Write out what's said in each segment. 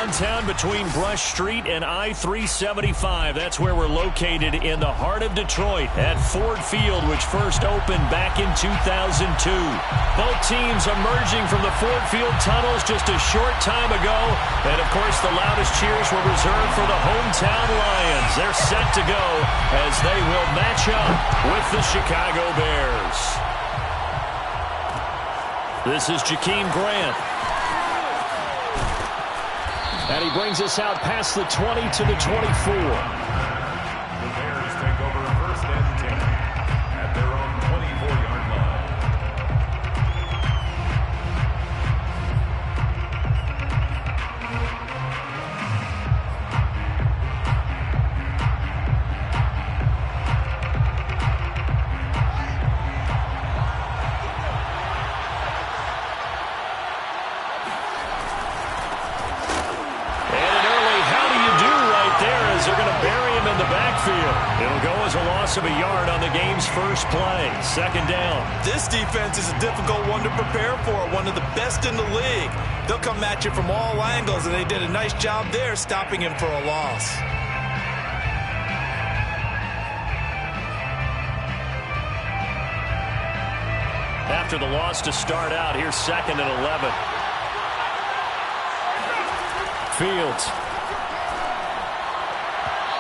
downtown between Brush Street and I-375. That's where we're located in the heart of Detroit at Ford Field, which first opened back in 2002. Both teams emerging from the Ford Field tunnels just a short time ago. And, of course, the loudest cheers were reserved for the hometown Lions. They're set to go as they will match up with the Chicago Bears. This is Jakeem Grant. And he brings us out past the 20 to the 24. The Bears take over first and 10 at their own 24-yard line. They're going to bury him in the backfield. It'll go as a loss of a yard on the game's first play. Second down. This defense is a difficult one to prepare for, one of the best in the league. They'll come at you from all angles, and they did a nice job there stopping him for a loss. After the loss to start out, here's 2nd and 11. Fields.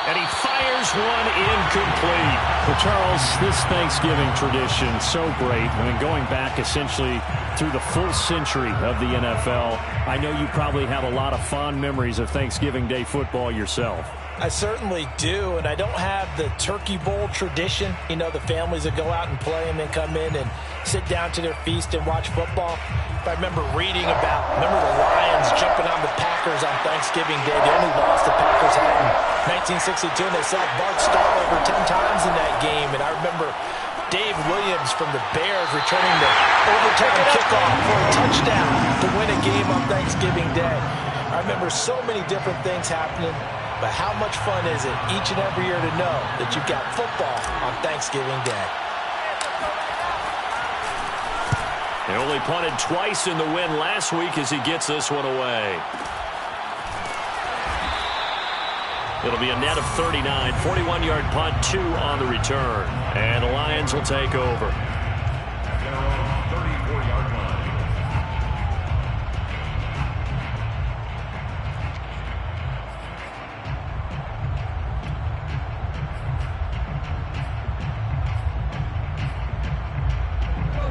And he fires one incomplete. Well, Charles, this Thanksgiving tradition, so great. I mean, going back essentially through the full century of the NFL, I know you probably have a lot of fond memories of Thanksgiving Day football yourself. I certainly do, and I don't have the Turkey Bowl tradition. You know, the families that go out and play and then come in and sit down to their feast and watch football. But I remember reading about, the Lions jumping on the Packers on Thanksgiving Day. The only loss the Packers had in 1962, and they sacked Bart Starr over 10 times in that game. And I remember Dave Williams from the Bears returning the overtime kickoff for a touchdown to win a game on Thanksgiving Day. I remember so many different things happening. But how much fun is it each and every year to know that you've got football on Thanksgiving Day? He only punted twice in the win last week as he gets this one away. It'll be a net of 39, 41-yard punt, 2 on the return. And the Lions will take over. At their own 34-yard line.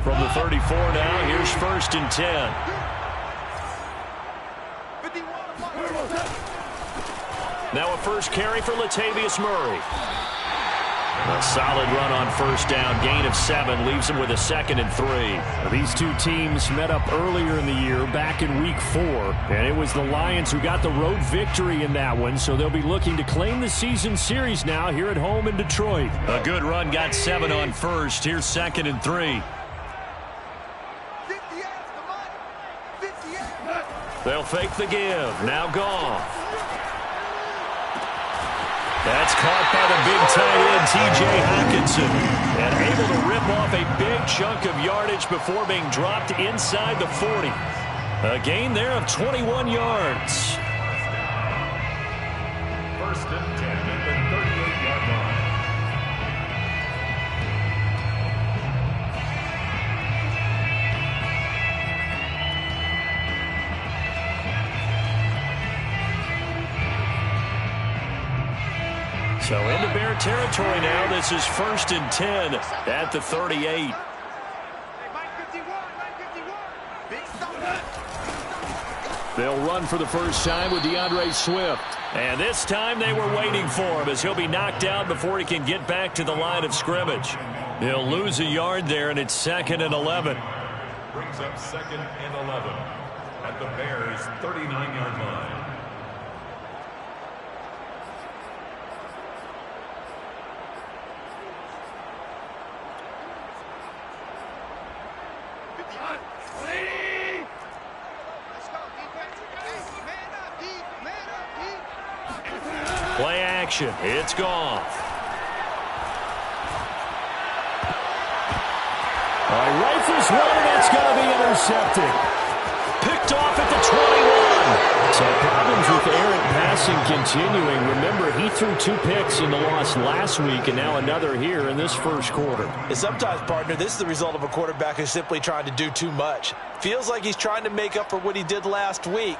From the 34 now, here's 1st and 10. Now a first carry for Latavius Murray. A solid run on first down. Gain of 7 leaves him with a 2nd and 3. These two teams met up earlier in the year, back in Week 4, and it was the Lions who got the road victory in that one, so they'll be looking to claim the season series now here at home in Detroit. A good run, got 7 on first. Here's 2nd and 3. They'll fake the give. Now Goff. That's caught by the big tight end, T.J. Hockenson. And able to rip off a big chunk of yardage before being dropped inside the 40. A gain there of 21 yards. 1st and 10 at the 38-yard line. So into Bear territory now. This is 1st and 10 at the 38. They'll run for the first time with DeAndre Swift. And this time they were waiting for him as he'll be knocked out before he can get back to the line of scrimmage. He'll lose a yard there, and it's 2nd and 11. Brings up 2nd and 11 at the Bears' 39-yard line. Play action. It's Goff. Rifles one, and it's going to be intercepted. Picked off at the 21. Problems with errant passing continuing. Remember, he threw 2 picks in the loss last week, and now another here in this first quarter. And sometimes, partner, this is the result of a quarterback who's simply trying to do too much. Feels like he's trying to make up for what he did last week,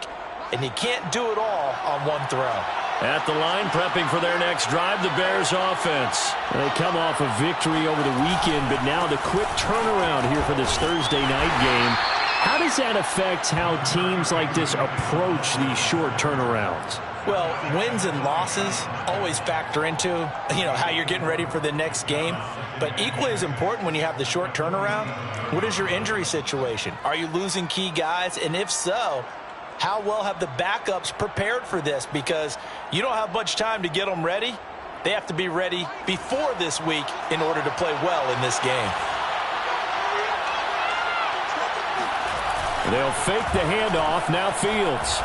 and he can't do it all on one throw. At the line, prepping for their next drive, the Bears offense. They come off a victory over the weekend, but now the quick turnaround here for this Thursday night game. How does that affect how teams like this approach these short turnarounds? Well, wins and losses always factor into, how you're getting ready for the next game. But equally as important when you have the short turnaround, what is your injury situation? Are you losing key guys? And if so, how well have the backups prepared for this? Because you don't have much time to get them ready. They have to be ready before this week in order to play well in this game. They'll fake the handoff. Now Fields.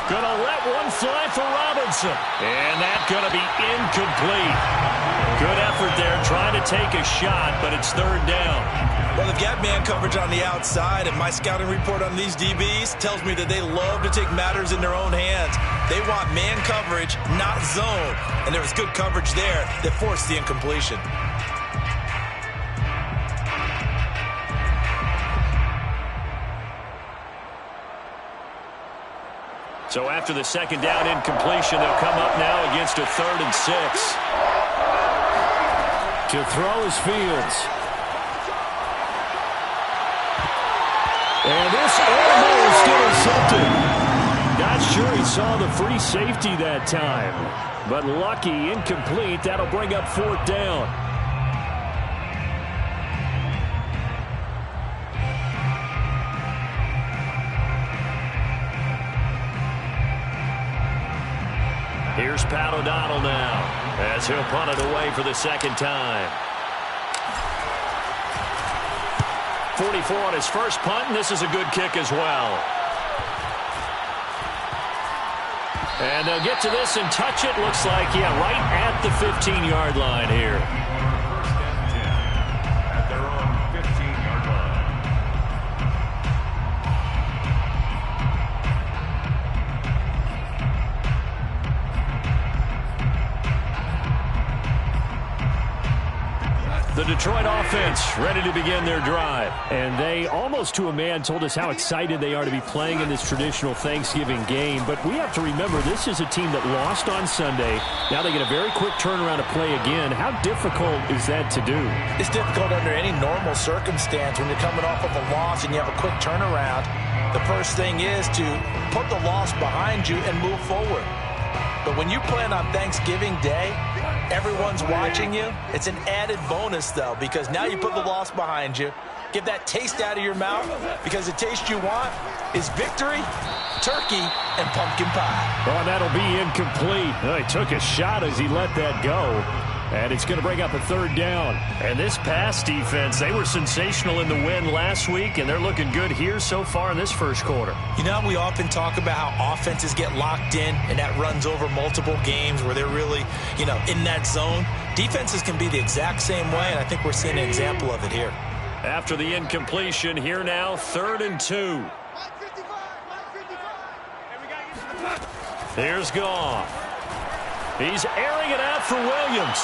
Gonna let one fly for Robinson. And that's gonna be incomplete. Good effort there trying to take a shot, but it's third down. Well, they've got man coverage on the outside, and my scouting report on these DBs tells me that they love to take matters in their own hands. They want man coverage, not zone. And there was good coverage there that forced the incompletion. So after the second down incompletion, they'll come up now against a 3rd and 6. To throw is Fields. And this almost intercepted. Not sure he saw the free safety that time. But lucky, incomplete. That'll bring up 4th down. Here's Pat O'Donnell now as he'll punt it away for the second time. 44 on his first punt, and this is a good kick as well. And they'll get to this and touch it. Looks like, right at the 15-yard line here. At their own 15-yard line. The Detroit offense ready to begin their drive. And they, almost to a man, told us how excited they are to be playing in this traditional Thanksgiving game. But we have to remember, this is a team that lost on Sunday. Now they get a very quick turnaround to play again. How difficult is that to do? It's difficult under any normal circumstance when you're coming off of a loss and you have a quick turnaround. The first thing is to put the loss behind you and move forward. But when you plan on Thanksgiving Day, everyone's watching you. It's an added bonus, though, because now you put the loss behind you. Get that taste out of your mouth, because the taste you want is victory, turkey, and pumpkin pie. Oh, that'll be incomplete. He took a shot as he let that go. And it's going to bring up a 3rd down. And this pass defense, they were sensational in the win last week, and they're looking good here so far in this first quarter. We often talk about how offenses get locked in, and that runs over multiple games where they're really, in that zone. Defenses can be the exact same way, and I think we're seeing an example of it here. After the incompletion, here now, 3rd and 2. Here's Goff. He's airing it out for Williams.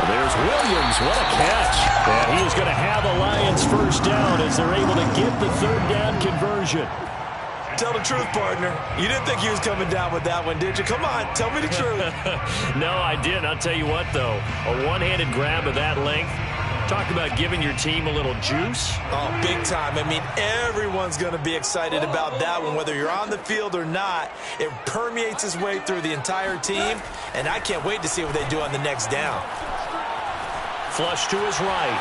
There's Williams. What a catch. And he is going to have a Lions first down as they're able to get the 3rd down conversion. Tell the truth, partner. You didn't think he was coming down with that one, did you? Come on, tell me the truth. No, I didn't. I'll tell you what, though. A one-handed grab of that length. Talk about giving your team a little juice. Oh, big time. Everyone's going to be excited about that one, whether you're on the field or not. It permeates its way through the entire team, and I can't wait to see what they do on the next down. Flush to his right.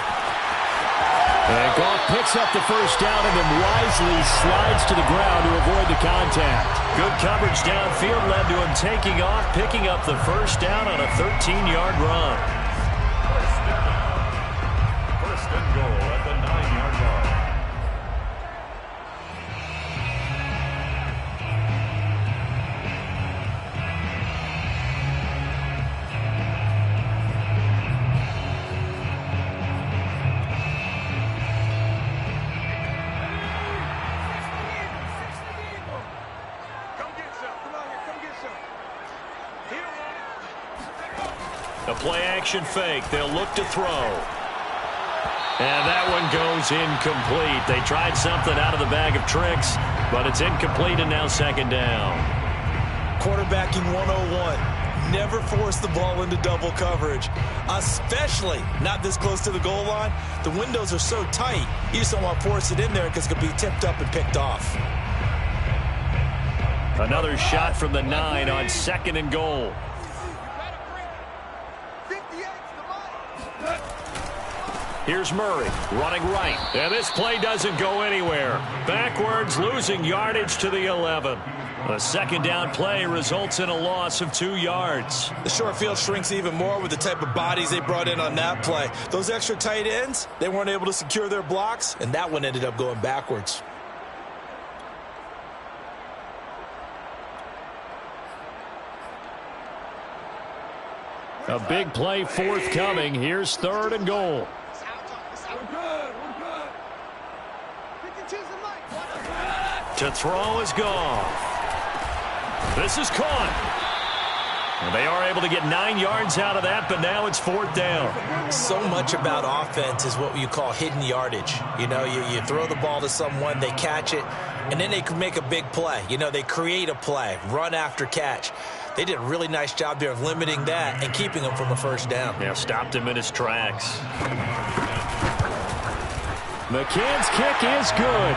And Goff picks up the first down and then wisely slides to the ground to avoid the contact. Good coverage downfield led to him taking off, picking up the first down on a 13-yard run. First and goal at the 9-yard line. A play-action fake. They'll look to throw. And that one goes incomplete. They tried something out of the bag of tricks, but it's incomplete and now second down. Quarterbacking 101. Never force the ball into double coverage, especially not this close to the goal line. The windows are so tight, you just don't want to force it in there because it could be tipped up and picked off. Another shot from the 9 on second and goal. Here's Murray running right. And this play doesn't go anywhere. Backwards, losing yardage to the 11. A second down play results in a loss of 2 yards. The short field shrinks even more with the type of bodies they brought in on that play. Those extra tight ends, they weren't able to secure their blocks, and that one ended up going backwards. A big play forthcoming. Here's third and goal. To throw is gone. This is caught. And they are able to get 9 yards out of that, but now it's fourth down. So much about offense is what you call hidden yardage. You know, you throw the ball to someone, they catch it, and then they can make a big play. You know, they create a play, run after catch. They did a really nice job there of limiting that and keeping him from a first down. Yeah, stopped him in his tracks. McCann's kick is good.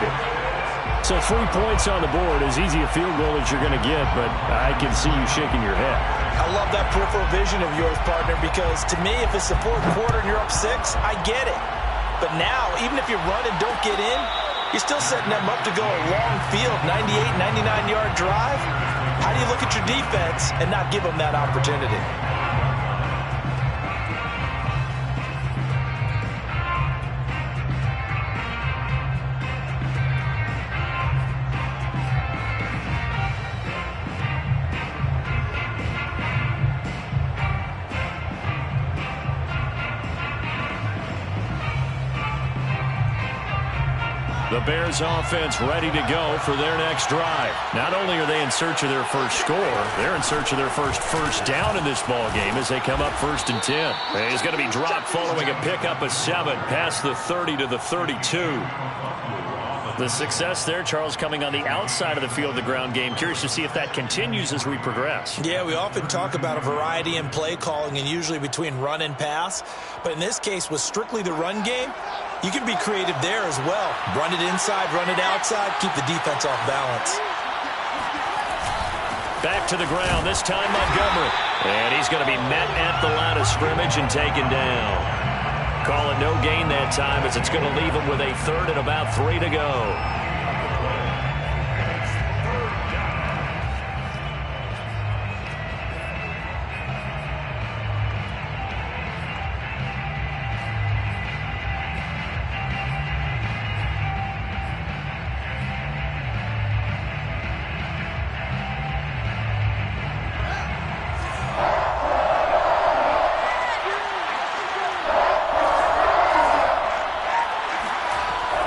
So 3 points on the board, as easy a field goal as you're going to get, but I can see you shaking your head. I love that peripheral vision of yours, partner, because to me, if it's the fourth quarter and you're up 6, I get it. But now, even if you run and don't get in, you're still setting them up to go a long field, 98, 99-yard drive. How do you look at your defense and not give them that opportunity? The Bears offense ready to go for their next drive. Not only are they in search of their first score, they're in search of their first down in this ball game as they come up 1st and 10. He's going to be dropped following a pickup of 7 past the 30 to the 32. The success there, Charles, coming on the outside of the field, the ground game. Curious to see if that continues as we progress. Yeah, we often talk about a variety in play calling and usually between run and pass. But in this case, with strictly the run game, you can be creative there as well. Run it inside, run it outside, keep the defense off balance. Back to the ground, this time Montgomery. And he's going to be met at the line of scrimmage and taken down. Call it no gain that time as it's going to leave him with a 3rd and about 3 to go.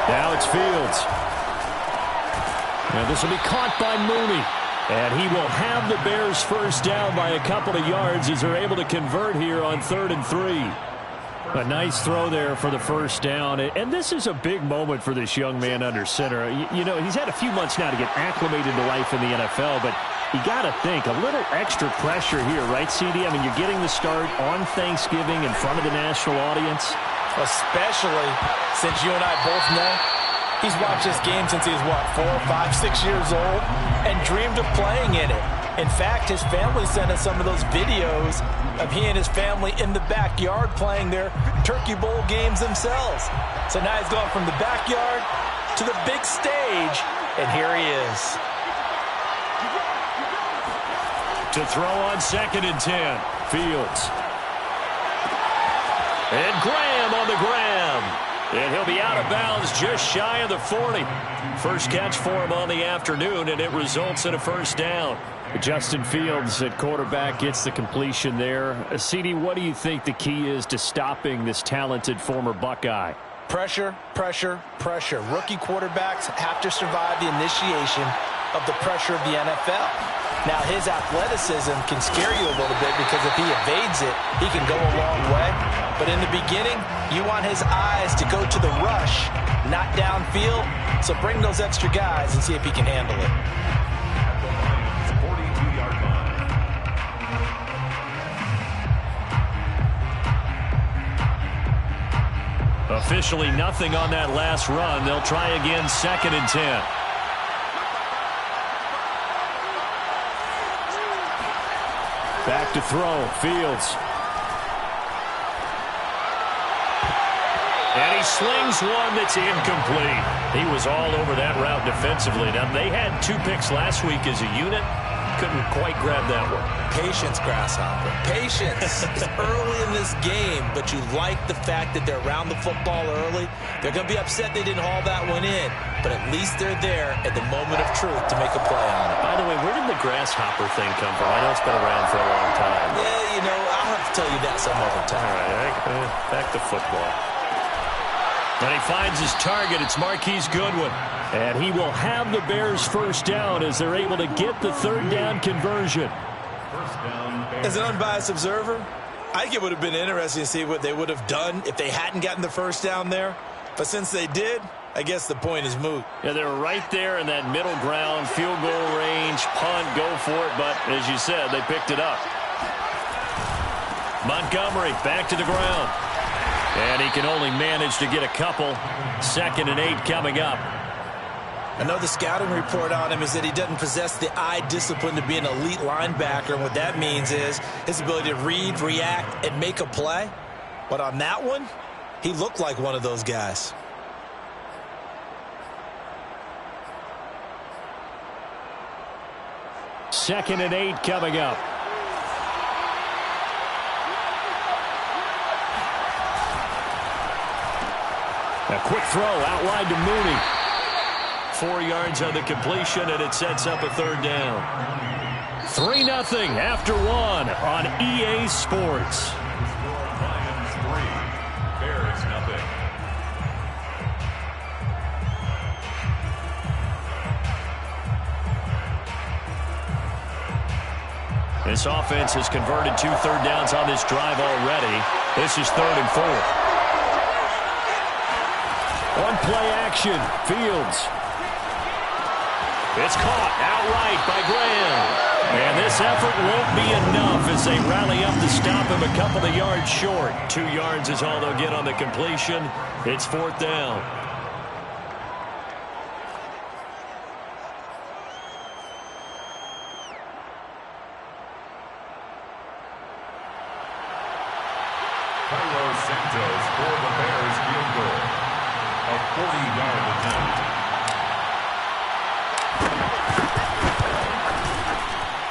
Now it's Fields. And this will be caught by Mooney. And he will have the Bears first down by a couple of yards as they're able to convert here on 3rd and 3. A nice throw there for the first down. And this is a big moment for this young man under center. You know, he's had a few months now to get acclimated to life in the NFL, but you got to think a little extra pressure here, right, CD? I mean, you're getting the start on Thanksgiving in front of the national audience. Especially since you and I both know he's watched this game since he was, what, 4, 5, 6 years old and dreamed of playing in it. In fact, his family sent us some of those videos of he and his family in the backyard playing their Turkey Bowl games themselves. So now he's going from the backyard to the big stage, and here he is. To throw on 2nd and 10, Fields. And Graham on the ground. And he'll be out of bounds just shy of the 40. First catch for him on the afternoon, and it results in a first down. Justin Fields at quarterback gets the completion there. CD, what do you think the key is to stopping this talented former Buckeye? Pressure, pressure, pressure. Rookie quarterbacks have to survive the initiation of the pressure of the NFL. Now, his athleticism can scare you a little bit because if he evades it, he can go a long way. But in the beginning, you want his eyes to go to the rush, not downfield. So bring those extra guys and see if he can handle it. At the Lions' 42-yard line. Officially nothing on that last run. They'll try again, 2nd and 10. Back to throw, Fields. And he slings one that's incomplete. He was all over that route defensively. Now, they had 2 picks last week as a unit. Couldn't quite grab that one. Patience, Grasshopper. Patience. It's early in this game, but you like the fact that they're around the football early. They're going to be upset they didn't haul that one in, but at least they're there at the moment of truth to make a play on it. By the way, where did the grasshopper thing come from? I know it's been around for a long time. Yeah, you know, I'll have to tell you that some other time. All right, back to football. And he finds his target. It's Marquise Goodwin. And he will have the Bears first down as they're able to get the 3rd down conversion. First down, Bears. As an unbiased observer, I think it would have been interesting to see what they would have done if they hadn't gotten the first down there. But since they did, I guess the point is moot. Yeah, they're right there in that middle ground, field goal range, punt, go for it. But as you said, they picked it up. Montgomery back to the ground. And he can only manage to get a couple. 2nd and 8 coming up. I know the scouting report on him is that he doesn't possess the eye discipline to be an elite linebacker. And what that means is his ability to read, react, and make a play. But on that one, he looked like one of those guys. Second and 8 coming up. A quick throw out wide to Mooney. 4 yards on the completion, and it sets up a 3rd down. 3-0 after 1 on EA Sports. Lions 3, Bears nothing. This offense has converted 2 third downs on this drive already. This is 3rd and 4. On play action, Fields. It's caught outright by Graham. And this effort won't be enough as they rally up to stop him a couple of yards short. 2 yards is all they'll get on the completion. It's 4th down. Carlos Santos for the Bears field goal. A 40-yard attempt.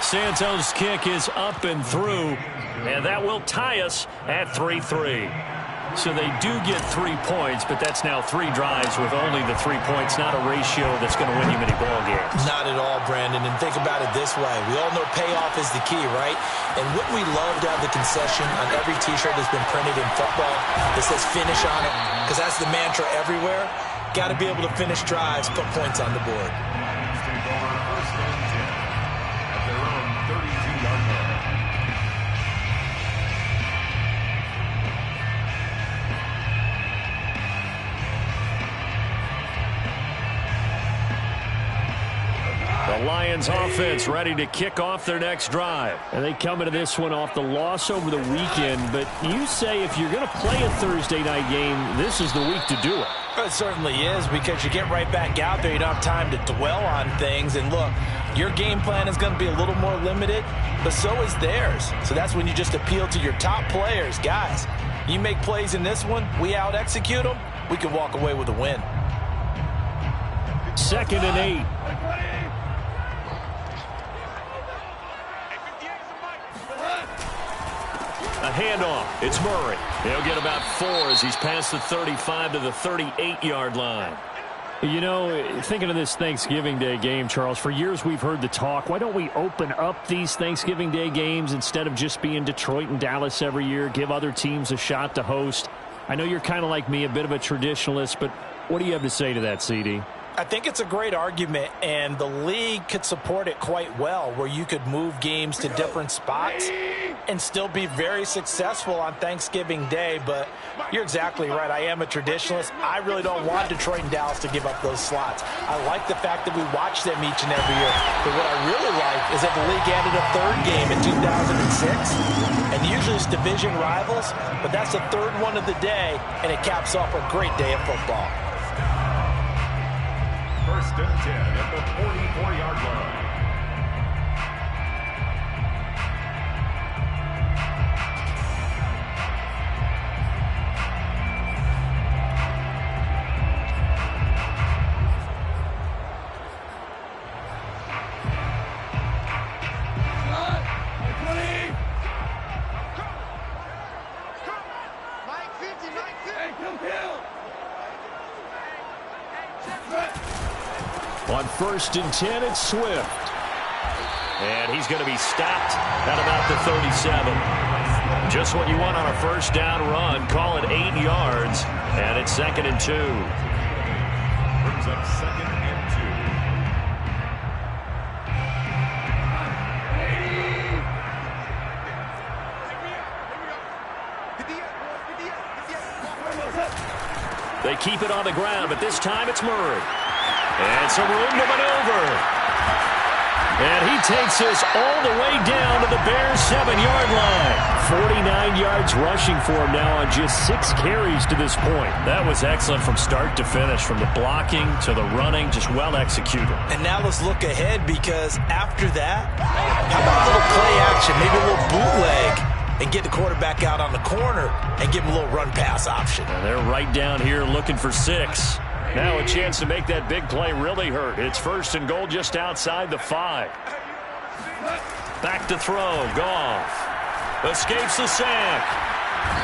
Santos' kick is up and through, and that will tie us at 3-3. So they do get 3 points, but that's now 3 drives with only the 3 points, not a ratio that's going to win you many ball games. Not at all, Brandon. And think about it this way. We all know payoff is the key, right? And wouldn't we love to have the concession on every T-shirt that's been printed in football that says finish on it? Because that's the mantra everywhere. Got to be able to finish drives, put points on the board. Lions take over 1st and 10 at their own 32-yard line. The Lions offense ready to kick off their next drive. And they come into this one off the loss over the weekend. But you say if you're going to play a Thursday night game, this is the week to do it. It certainly is, because you get right back out there. You don't have time to dwell on things. And look, your game plan is going to be a little more limited, but so is theirs. So that's when you just appeal to your top players. Guys, you make plays in this one, we out-execute them, we can walk away with a win. 2nd and 8. A handoff. It's Murray. He'll get about 4 as he's past the 35 to the 38-yard line. You know, thinking of this Thanksgiving Day game, Charles, for years we've heard the talk, why don't we open up these Thanksgiving Day games instead of just being Detroit and Dallas every year, give other teams a shot to host? I know you're kind of like me, a bit of a traditionalist, but what do you have to say to that, CD? I think it's a great argument, and the league could support it quite well, where you could move games to different spots and still be very successful on Thanksgiving Day. But you're exactly right. I am a traditionalist. I really don't want Detroit and Dallas to give up those slots. I like the fact that we watch them each and every year. But what I really like is that the league added a third game in 2006. And usually it's division rivals, but that's the third one of the day, and it caps off a great day of football. First and 10 at the 44-yard line. On first and 10, it's Swift. And he's going to be stopped at about the 37. Just what you want on a first down run. Call it 8 yards. And it's 2nd and 2. Brings up 2nd and 2. They keep it on the ground, but this time it's Murray. And some room to maneuver. And he takes this all the way down to the Bears' 7-yard line. 49 yards rushing for him now on just 6 carries to this point. That was excellent from start to finish, from the blocking to the running, just well executed. And now let's look ahead, because after that, how about a little play action, maybe a little bootleg, and get the quarterback out on the corner and give him a little run-pass option. And they're right down here looking for 6. Now a chance to make that big play really hurt. It's 1st and goal just outside the 5. Back to throw. Goff escapes the sack.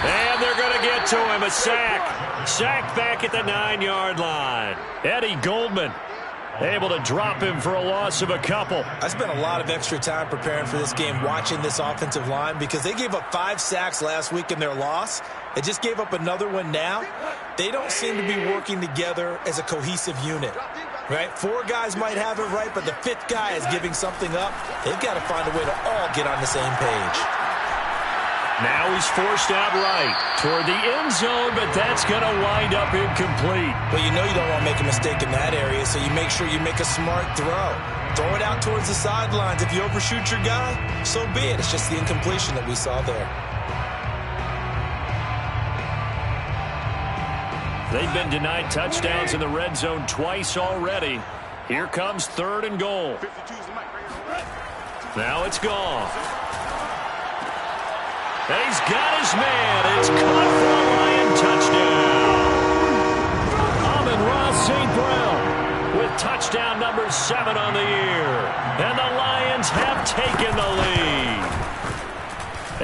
And they're going to get to him. A sack. Sacked back at the 9-yard line. Eddie Goldman able to drop him for a loss of a couple. I spent a lot of extra time preparing for this game, watching this offensive line, because they gave up 5 sacks last week in their loss. They just gave up another one now. They don't seem to be working together as a cohesive unit, right? 4 guys might have it right, but the 5th guy is giving something up. They've got to find a way to all get on the same page. Now he's forced out right toward the end zone, but that's going to wind up incomplete. But you know you don't want to make a mistake in that area, so you make sure you make a smart throw. Throw it out towards the sidelines. If you overshoot your guy, so be it. It's just the incompletion that we saw there. They've been denied touchdowns in the red zone twice already. Here comes 3rd and goal. Now it's gone. And he's got his man. It's caught for a Lion touchdown. Amon-Ra St. Brown with touchdown number 7 on the year. And the Lions have taken the lead.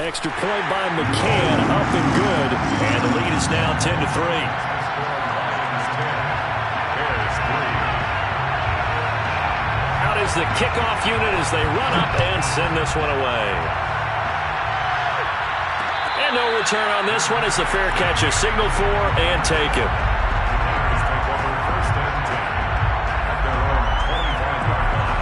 Extra point by McCann, up and good. And the lead is now 10-3. Is the kickoff unit as they run up and send this one away. And no return on this one as the fair catch is signaled for and taken. Take over 1st and 10 at their own 25-yard line.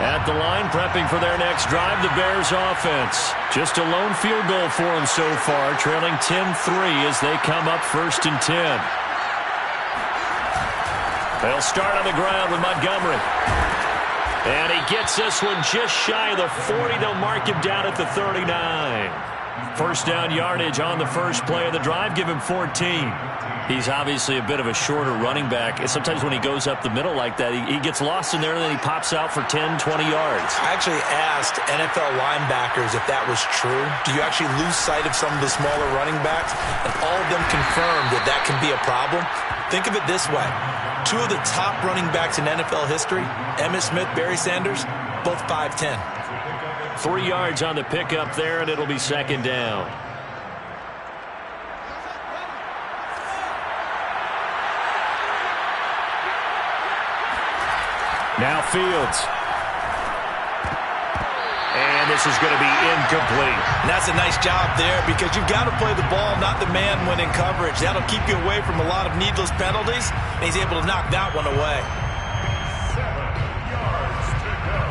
At the line, prepping for their next drive, the Bears offense. Just a lone field goal for them so far, trailing 10-3 as they come up 1st and 10. They'll start on the ground with Montgomery. And he gets this one just shy of the 40. They'll mark him down at the 39. First down yardage on the first play of the drive, give him 14. He's obviously a bit of a shorter running back. Sometimes when he goes up the middle like that, he gets lost in there, and then he pops out for 10, 20 yards. I actually asked NFL linebackers if that was true. Do you actually lose sight of some of the smaller running backs? And all of them confirmed that that can be a problem. Think of it this way. 2 of the top running backs in NFL history, Emmitt Smith, Barry Sanders, both 5'10". 3 yards on the pickup there, and it'll be 2nd down. Now Fields. this is going to be incomplete. And that's a nice job there because you've got to play the ball, not the man when in coverage. That'll keep you away from a lot of needless penalties, and he's able to knock that one away. 7 yards to go.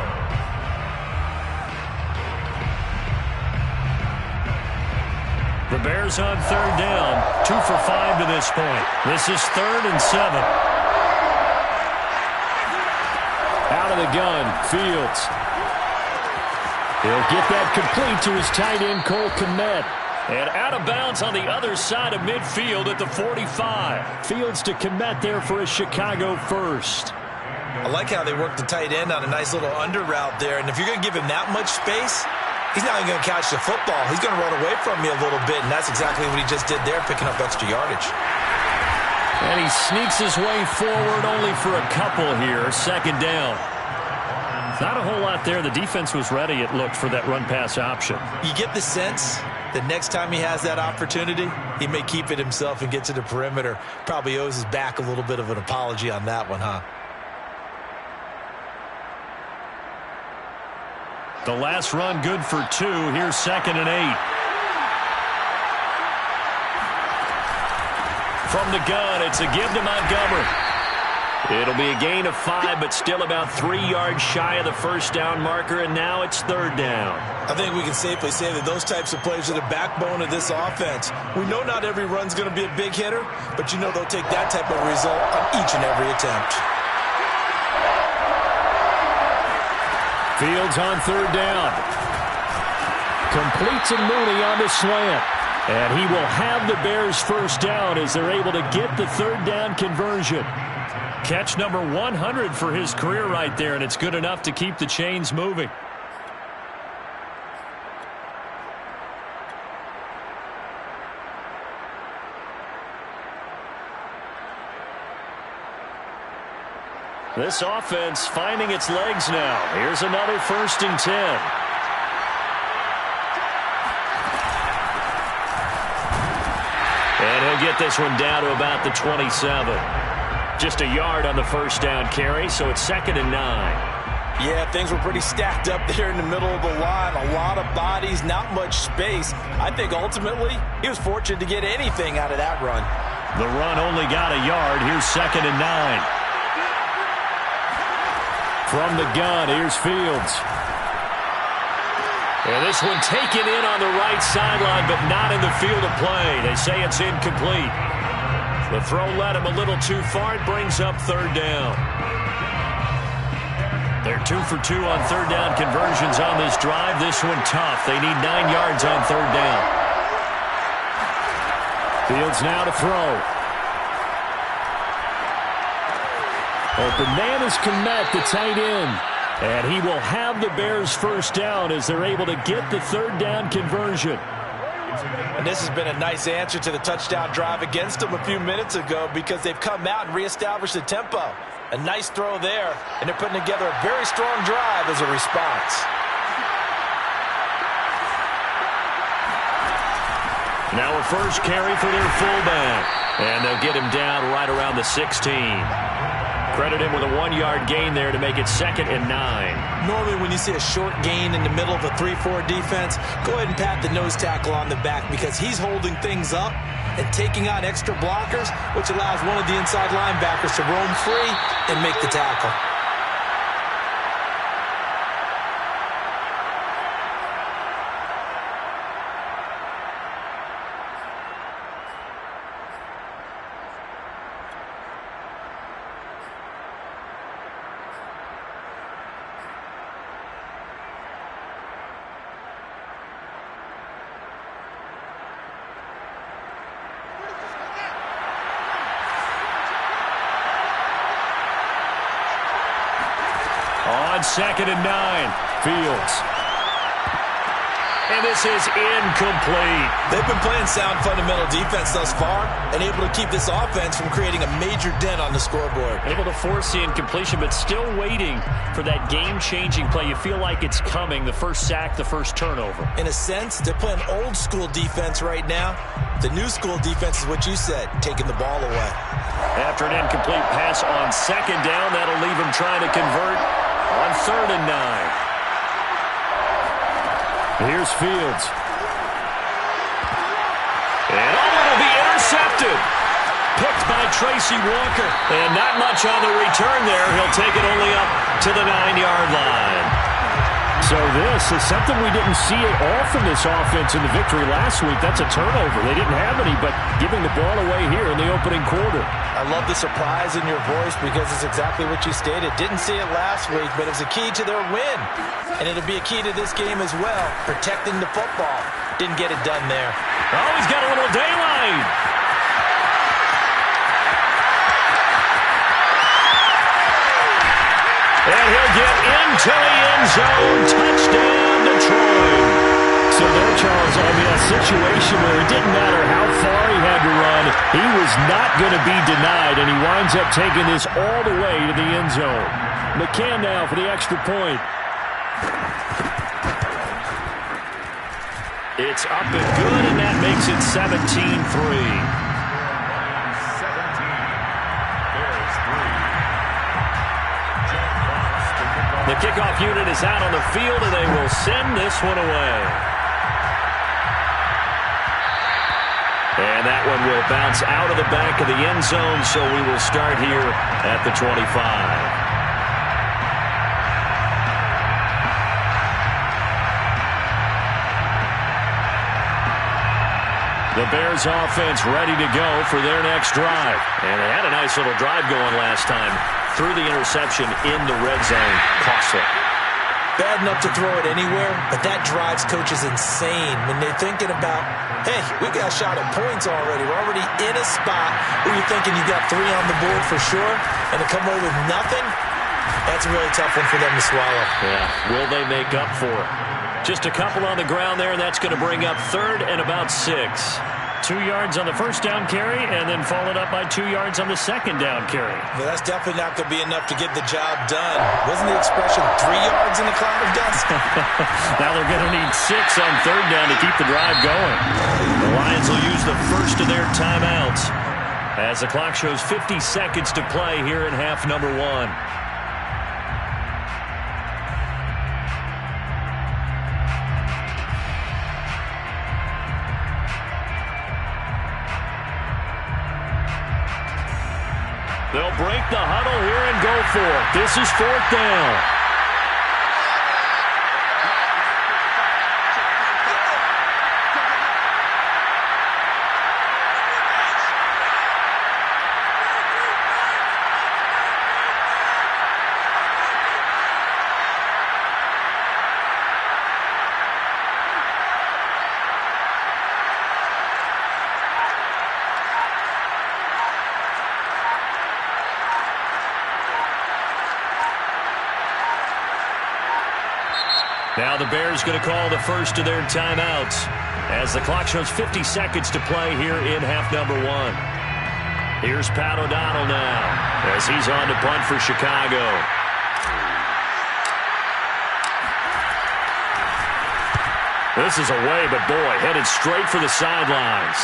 The Bears on third down, 2 for 5 to this point. This is 3rd and 7. Out of the gun, Fields. He'll get that complete to his tight end, Cole Kmet. And out of bounds on the other side of midfield at the 45. Fields to Kmet there for a Chicago first. I like how they work the tight end on a nice little under route there. And if you're going to give him that much space, he's not even going to catch the football. He's going to run away from you a little bit, and that's exactly what he just did there, picking up extra yardage. And he sneaks his way forward only for a couple here. 2nd down. Not a whole lot there. The defense was ready, it looked, for that run-pass option. You get the sense that next time he has that opportunity, he may keep it himself and get to the perimeter. Probably owes his back a little bit of an apology on that one, huh? The last run good for 2. Here's 2nd and 8. From the gun, it's a give to Montgomery. It'll be a gain of 5, but still about 3 yards shy of the first down marker, and now it's 3rd down. I think we can safely say that those types of plays are the backbone of this offense. We know not every run's going to be a big hitter, but you know they'll take that type of result on each and every attempt. Fields on 3rd down. Complete to Mooney on the slant. And he will have the Bears first down as they're able to get the 3rd down conversion. Catch number 100 for his career right there, and it's good enough to keep the chains moving. This offense finding its legs now. Here's another 1st and 10. And he'll get this one down to about the 27. Just a yard on the first down carry, so it's 2nd and 9. Yeah, things were pretty stacked up there in the middle of the line. A lot of bodies, not much space. I think ultimately he was fortunate to get anything out of that run. The run only got a yard. Here's 2nd and 9. From the gun, here's Fields. And this one taken in on the right sideline, but not in the field of play. They say it's incomplete. The throw led him a little too far. It brings up 3rd down. They're 2 for 2 on 3rd down conversions on this drive. This one tough. They need 9 yards on 3rd down. Fields now to throw. Open man is Kmet, the tight end. And he will have the Bears first down as they're able to get the 3rd down conversion. And this has been a nice answer to the touchdown drive against them a few minutes ago because they've come out and reestablished the tempo. A nice throw there, and they're putting together a very strong drive as a response. Now a first carry for their fullback. And they'll get him down right around the 16. Credit him with a 1-yard gain there to make it 2nd and 9. Normally when you see a short gain in the middle of a 3-4 defense, go ahead and pat the nose tackle on the back because he's holding things up and taking on extra blockers, which allows one of the inside linebackers to roam free and make the tackle. On 2nd and 9, Fields. And this is incomplete. They've been playing sound fundamental defense thus far and able to keep this offense from creating a major dent on the scoreboard. Able to force the incompletion, but still waiting for that game-changing play. You feel like it's coming, the first sack, the first turnover. In a sense, they're playing old-school defense right now. The new school defense is what you said, taking the ball away. After an incomplete pass on 2nd down, that'll leave him trying to convert on 3rd and 9. Here's Fields. And it'll be intercepted. Picked by Tracy Walker. And not much on the return there. He'll take it only up to the 9-yard line. So this is something we didn't see at all from this offense in the victory last week. That's a turnover. They didn't have any, but giving the ball away here in the opening quarter. I love the surprise in your voice because it's exactly what you stated. Didn't see it last week, but it was a key to their win. And it'll be a key to this game as well, protecting the football. Didn't get it done there. Oh, he's got a little daylight. And he'll get into the end zone. Touchdown, Detroit. So there, Charles, I mean, a situation where it didn't matter how far he had to run. He was not going to be denied, and he winds up taking this all the way to the end zone. McCann now for the extra point. It's up and good, and that makes it 17-3. The kickoff unit is out on the field, and they will send this one away. And that one will bounce out of the back of the end zone, so we will start here at the 25. The Bears offense ready to go for their next drive. And they had a nice little drive going last time. Through the interception in the red zone. Costly. Bad enough to throw it anywhere, but that drives coaches insane when they're thinking about, hey, we got a shot at points already. We're already in a spot where you're thinking you got 3 on the board for sure, and to come away with nothing, that's a really tough one for them to swallow. Yeah, will they make up for it? Just a couple on the ground there, and that's going to bring up 3rd and about 6. 2 yards on the first down carry, and then followed up by 2 yards on the second down carry. Well, that's definitely not going to be enough to get the job done. Wasn't the expression 3 yards in a cloud of dust? Now they're going to need 6 on 3rd down to keep the drive going. The Lions will use the first of their timeouts as the clock shows 50 seconds to play here in half number 1. They'll break the huddle here and go for it. This is 4th down. Now the Bears going to call the first of their timeouts as the clock shows 50 seconds to play here in half number 1. Here's Pat O'Donnell now as he's on to punt for Chicago. This is away, but boy, headed straight for the sidelines.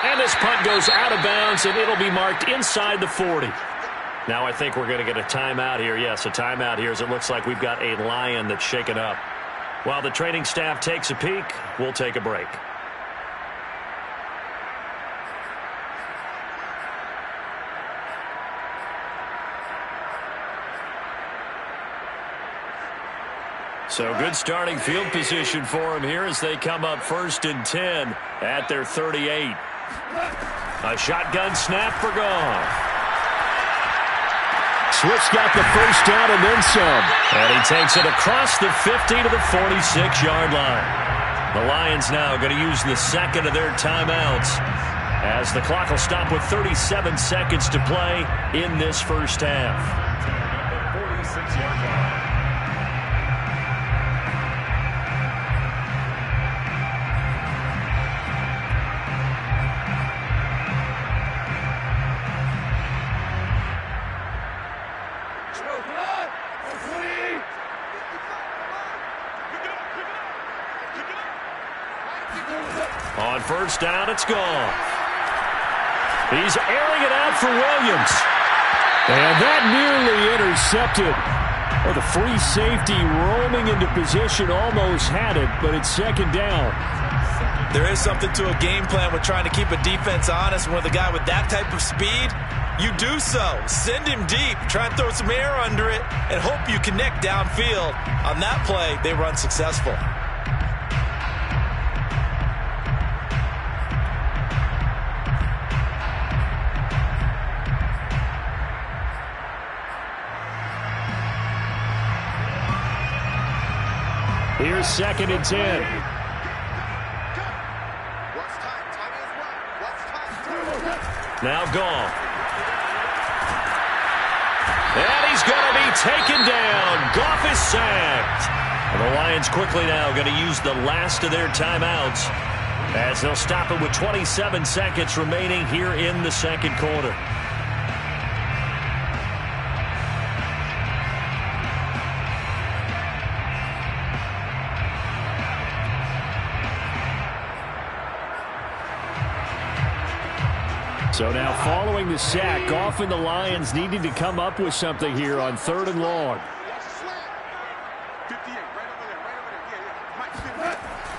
And this punt goes out of bounds, and it'll be marked inside the 40. Now I think we're going to get a timeout here. Yes, a timeout here as it looks like we've got a Lion that's shaken up. While the training staff takes a peek, we'll take a break. So good starting field position for them here as they come up 1st and 10 at their 38. A shotgun snap for Goff. Swift's got the first down and then some. And he takes it across the 50 to the 46-yard line. The Lions now going to use the second of their timeouts as the clock will stop with 37 seconds to play in this first half. 46-yard line. On first down, it's Goff. He's airing it out for Williams. And that nearly intercepted. Well, the free safety roaming into position almost had it, but it's second down. There is something to a game plan with trying to keep a defense honest. When with a guy with that type of speed, you do so. Send him deep. Try and throw some air under it and hope you connect downfield. On that play, they were unsuccessful. Here's 2nd and 10. Now Goff. And he's going to be taken down. Goff is sacked. And the Lions quickly now going to use the last of their timeouts as they'll stop it with 27 seconds remaining here in the second quarter. So now following the sack, Goff and the Lions needing to come up with something here on 3rd and long.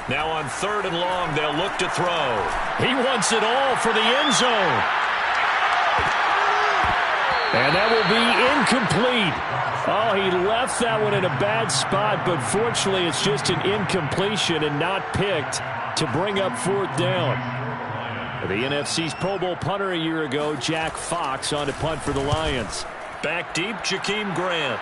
Now on 3rd and long, they'll look to throw. He wants it all for the end zone. And that will be incomplete. Oh, he left that one in a bad spot, but fortunately it's just an incompletion and not picked to bring up 4th down. The NFC's Pro Bowl punter a year ago, Jack Fox, on to punt for the Lions. Back deep, Jakeem Grant.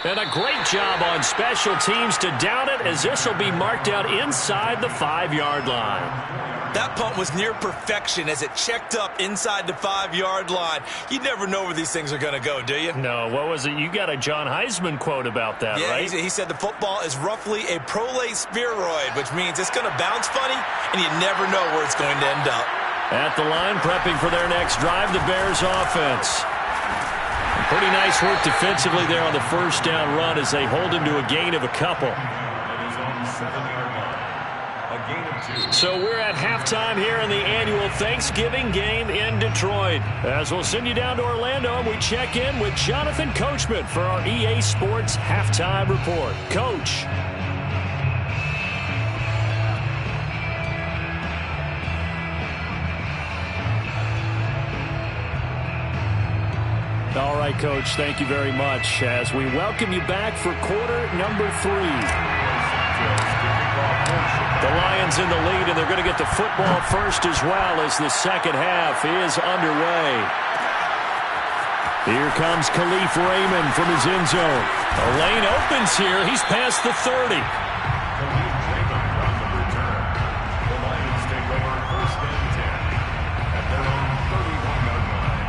And a great job on special teams to down it, as this will be marked out inside the 5-yard line. That punt was near perfection as it checked up inside the 5-yard line. You never know where these things are going to go, do you? No, what was it? You got a John Heisman quote about that, right? Yeah, he said the football is roughly a prolate spheroid, which means it's going to bounce funny, and you never know where it's going to end up. At the line, prepping for their next drive, the Bears offense. Pretty nice work defensively there on the first down run as they hold him to a gain of a couple. So we're at halftime here in the annual Thanksgiving game in Detroit. As we'll send you down to Orlando, and we check in with Jonathan Coachman for our EA Sports Halftime Report. Coach. All right, Coach, thank you very much as we welcome you back for quarter number 3. The Lions in the lead, and they're going to get the football first as well as the second half is underway. Here comes Khalif Raymond from his end zone. The lane opens here. He's past the 30. The Lions take over 1st and 10 at their own 31-yard line.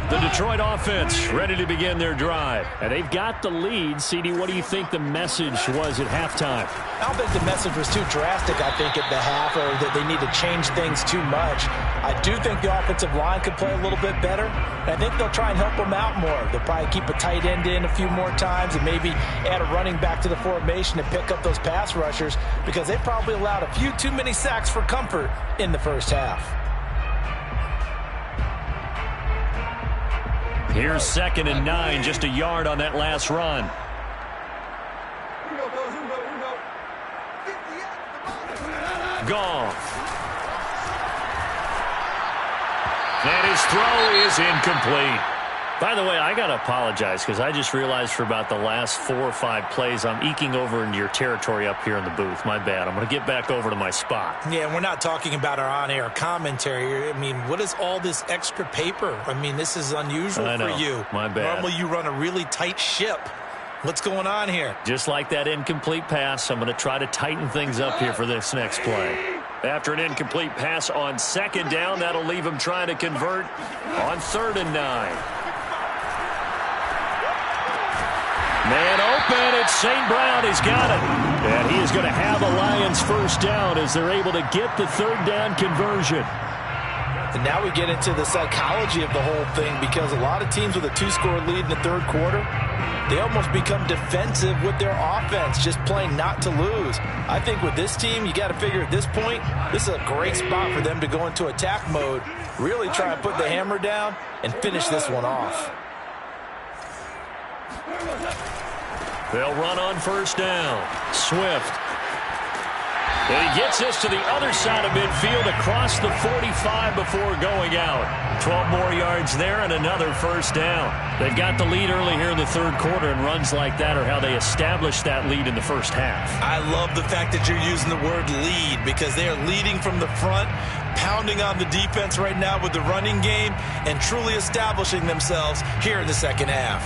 The Detroit offense ready to begin their drive. And they've got the lead. CD, what do you think the message was at halftime? I don't think the message was too drastic, I think, at the half, or that they need to change things too much. I do think the offensive line could play a little bit better. And I think they'll try and help them out more. They'll probably keep a tight end in a few more times and maybe add a running back to the formation to pick up those pass rushers, because they probably allowed a few too many sacks for comfort in the first half. Here's 2nd and 9, just a yard on that last run. Goff. And his throw is incomplete. By the way, I got to apologize because I just realized for about the last 4 or 5 plays, I'm eking over into your territory up here in the booth. My bad. I'm going to get back over to my spot. Yeah, we're not talking about our on-air commentary. I mean, what is all this extra paper? I mean, this is unusual for you. My bad. Normally you run a really tight ship. What's going on here? Just like that incomplete pass, I'm going to try to tighten things up here for this next play. After an incomplete pass on 2nd down, that'll leave him trying to convert on 3rd and 9. Man open, it's St. Brown. He's got it. And he is going to have a Lions first down as they're able to get the 3rd down conversion. And now we get into the psychology of the whole thing, because a lot of teams with a 2-score lead in the third quarter, they almost become defensive with their offense, just playing not to lose. I think with this team, you got to figure at this point, this is a great spot for them to go into attack mode, really try and put the hammer down and finish this one off. They'll run on first down. Swift. And he gets this to the other side of midfield across the 45 before going out. 12 more yards there and another first down. They've got the lead early here in the third quarter, and runs like that are how they establish that lead in the first half. I love the fact that you're using the word lead, because they are leading from the front, pounding on the defense right now with the running game, and truly establishing themselves here in the second half.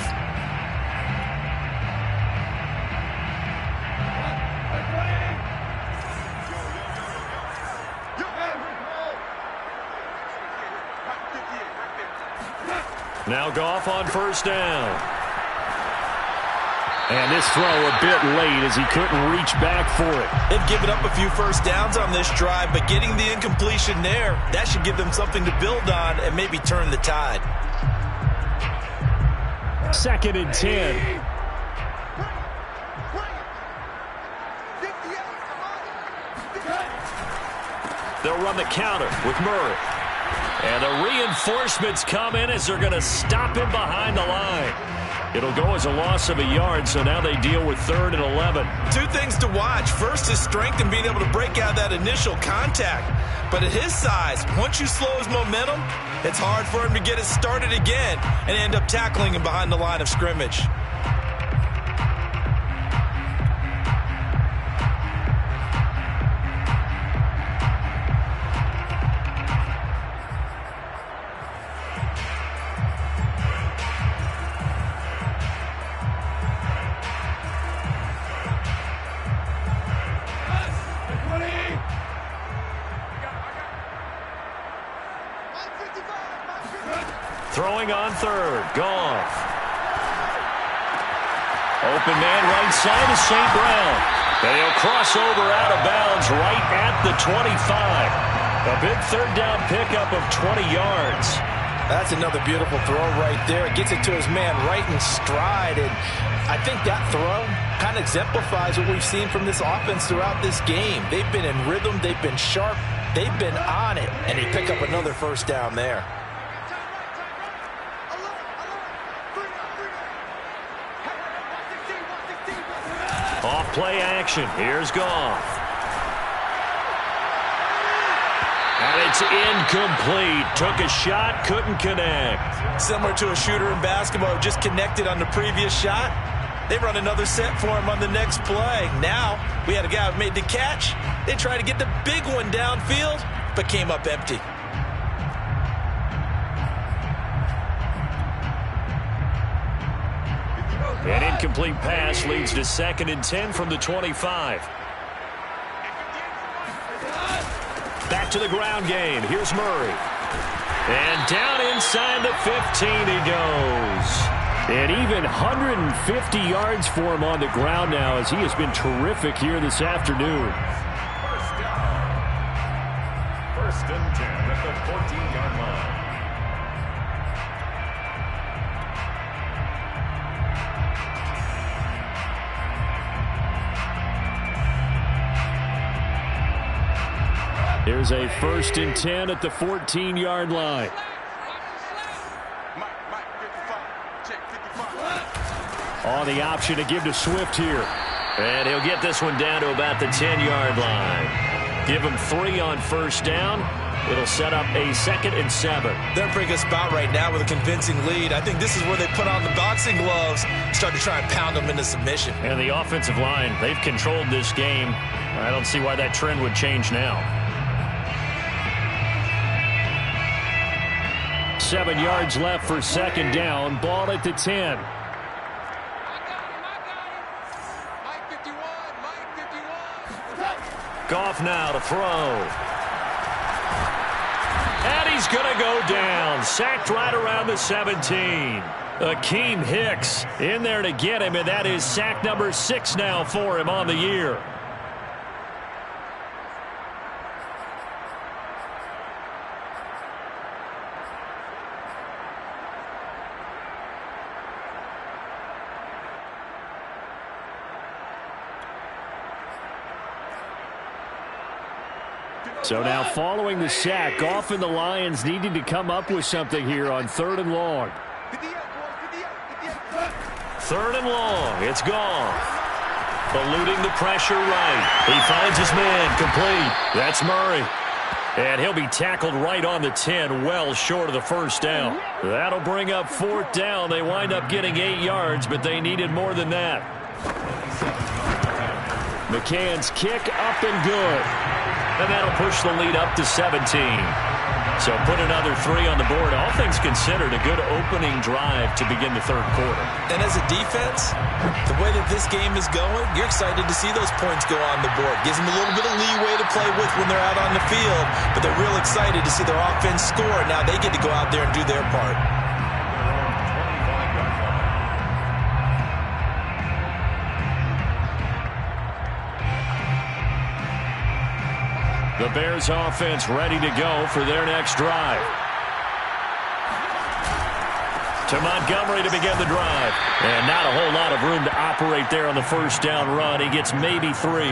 Now Goff on first down. And this throw a bit late as he couldn't reach back for it. They've given up a few first downs on this drive, but getting the incompletion there, that should give them something to build on and maybe turn the tide. 2nd and 10. They'll run the counter with Murray. And the reinforcements come in as they're going to stop him behind the line. It'll go as a loss of a yard, so now they deal with 3rd and 11. Two things to watch. First is strength and being able to break out that initial contact. But at his size, once you slow his momentum, it's hard for him to get it started again and end up tackling him behind the line of scrimmage. Throwing on 3rd. Goff. Open man right side is St. Brown. And he'll cross over out of bounds right at the 25. A big 3rd down pickup of 20 yards. That's another beautiful throw right there. It gets it to his man right in stride. And I think that throw kind of exemplifies what we've seen from this offense throughout this game. They've been in rhythm. They've been sharp. They've been on it. And he picked up another first down there. Off play action. Here's Goff. And it's incomplete. Took a shot, couldn't connect. Similar to a shooter in basketball who just connected on the previous shot. They run another set for him on the next play. Now, we had a guy who made the catch. They tried to get the big one downfield, but came up empty. An incomplete pass leads to 2nd and 10 from the 25. Back to the ground game. Here's Murray. And down inside the 15 he goes. And even 150 yards for him on the ground now, as he has been terrific here this afternoon. First and 10 at the 14-yard line. Here's a 1st and 10 at the 14-yard line. On the option to give to Swift here. And he'll get this one down to about the 10-yard line. Give him 3 on first down. It'll set up a 2nd and 7. They're in a pretty good spot right now with a convincing lead. I think this is where they put on the boxing gloves, start to try and pound them into submission. And the offensive line, they've controlled this game. I don't see why that trend would change now. 7 yards left for 2nd down. Ball at the 10. Goff now to throw. And he's going to go down. Sacked right around the 17. Akeem Hicks in there to get him, and that is sack number 6 now for him on the year. So now following the sack, Goff and the Lions needing to come up with something here on 3rd and long. 3rd and long. It's Goff. Eluding the pressure right. He finds his man. Complete. That's Murray. And he'll be tackled right on the 10, well short of the first down. That'll bring up 4th down. They wind up getting 8 yards, but they needed more than that. McCann's kick up and good. And that'll push the lead up to 17. So put another 3 on the board. All things considered, a good opening drive to begin the 3rd quarter. And as a defense, the way that this game is going, you're excited to see those points go on the board. Gives them a little bit of leeway to play with when they're out on the field. But they're real excited to see their offense score. Now they get to go out there and do their part. The Bears offense ready to go for their next drive. To Montgomery to begin the drive. And not a whole lot of room to operate there on the first down run. He gets maybe 3.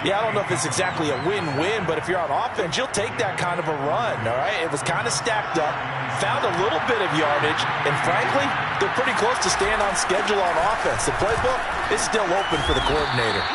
Yeah, I don't know if it's exactly a win-win, but if you're on offense, you'll take that kind of a run, all right? It was kind of stacked up, found a little bit of yardage, and frankly, they're pretty close to staying on schedule on offense. The playbook is still open for the coordinator.